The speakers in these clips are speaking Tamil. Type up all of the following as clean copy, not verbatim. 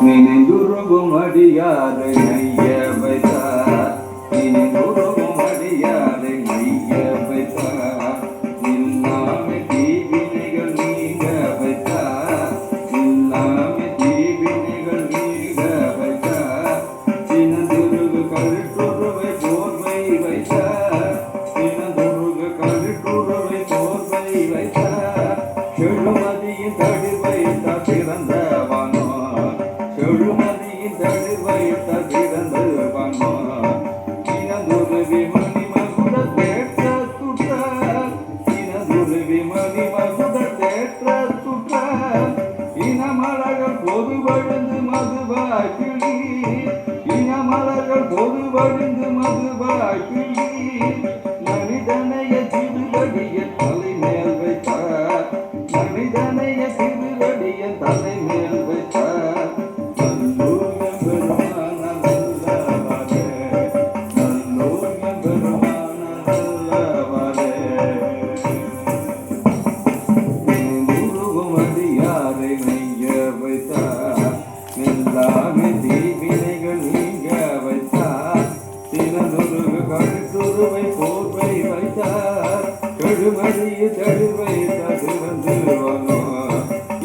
நினைந்துருகும் அடியாரை நைய வைத்தார் நினைந்துருகும் அடியாரை நைய வைத்தார் இல்லாமை தீவினைகள் நீங்க வைத்தார் இல்லாமை தீவினைகள் நீங்க வைத்தார் தினந்துருகு கருட்டுருவை போர்வை வைத்தார் தினந்துருகு கருட்டுருவை போர்வை வைத்தார் செழுமதியின் தடி வைத்தார் பிறந்தவனோ செழுமதியின் தடி வைத்தார் பிறந்தவனோ தினந்துருவி மணி மகுட தேற்ற சுற்றார் தினந்துருவி மணி மகுட தேற்ற சுற்றார் இனமலர்கள் பொது வழுந்து மதுவாய் கிளி இனமலர்கள் பொது வழுந்து மதுவாய் கிளி மனிதனைய திருவடிய தலை மேல் வைத்தார் மனிதனைய திருவடிய தலை மேல் வைத்தார் நல்லூயம் பெருமான நல்லவாரே நல்லூயம் பெருமான நல்லவாரே உருகும் அடியாரை நெய்ய வைத்தார் எல்லாமே தீவினைகள் நீங்க வைத்தார் தினதுருகு கழுத்துருவை போர்வை வைத்தார் கழுமடியை தடி வைத்தார் திருவந்துருவனோ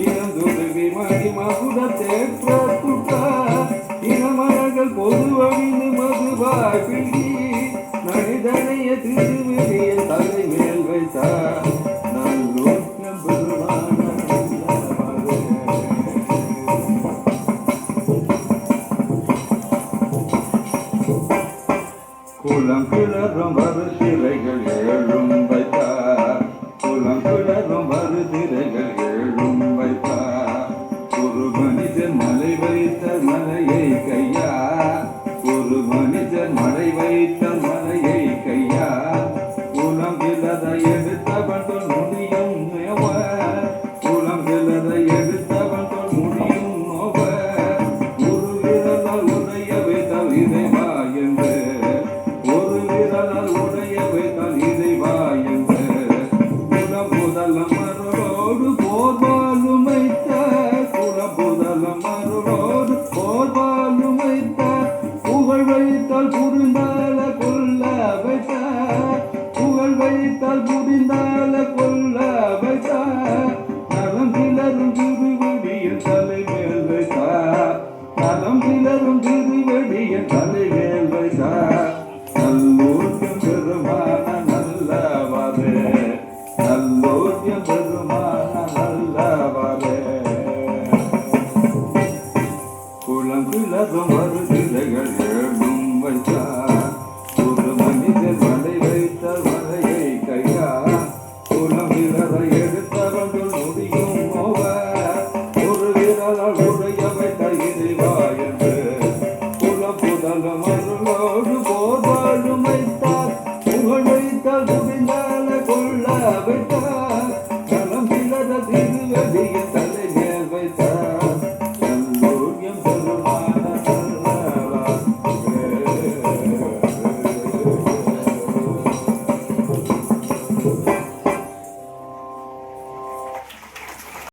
இனந்துருவி மணி மகுட தேற்ற துட்டார் இனமரங்கள் பொதுவழிந்து மதுவாய் பிள்ளி மனிதனைய திருவிழிய தலை மேல் வைத்தார் நல்லூக்கம் பெருமான குளம் கிளறும் வருதிரைகள் ஏழும் வைத்தார் குளம் கிளறும் வருதிரைகள் ஏழும் வைத்தார் ஒரு மனிதன் மலை வைத்த மலையை கையா ஒரு மனிதன் மலை வைத்த மலையை கையா குளம் கிளற எடுத்தவன் தொல் முடியும் நோவ குளம் கிளற எடுத்தவன் தொல் முடியும் நோவ ஒரு விரலால் உடைய வைத்தால் இறைவா என்று ஒரு விரலால் உடைய வைத்தால் இறைவா என்று குலபுதலம் மருளோடு போர்வாலும் வைத்தார் குலபுதலம் மருளோடு போர்வாலும் வைத்தார் புகழ் வைத்தால் புரிந்தால கொல்ல வைத்தார் புகழ் வைத்தால் புரிந்தால கொல்ல வைத்தார் நலம் சிலரும் திருவடியின் தலை மேல் வைத்தார் நலம் சிலரும் திருவடியின் தலை மேல் வைத்தார் நல்லூர்யம் பெருமான நல்லவாரே நல்லூர்யம் பெருமான நல்லவாரே குளம் கிளறும் வருதிரைகள் ஏழும் வைத்தார் ஒரு மனிதர் மலை வைத்த மலையை கையா குளம் கிளற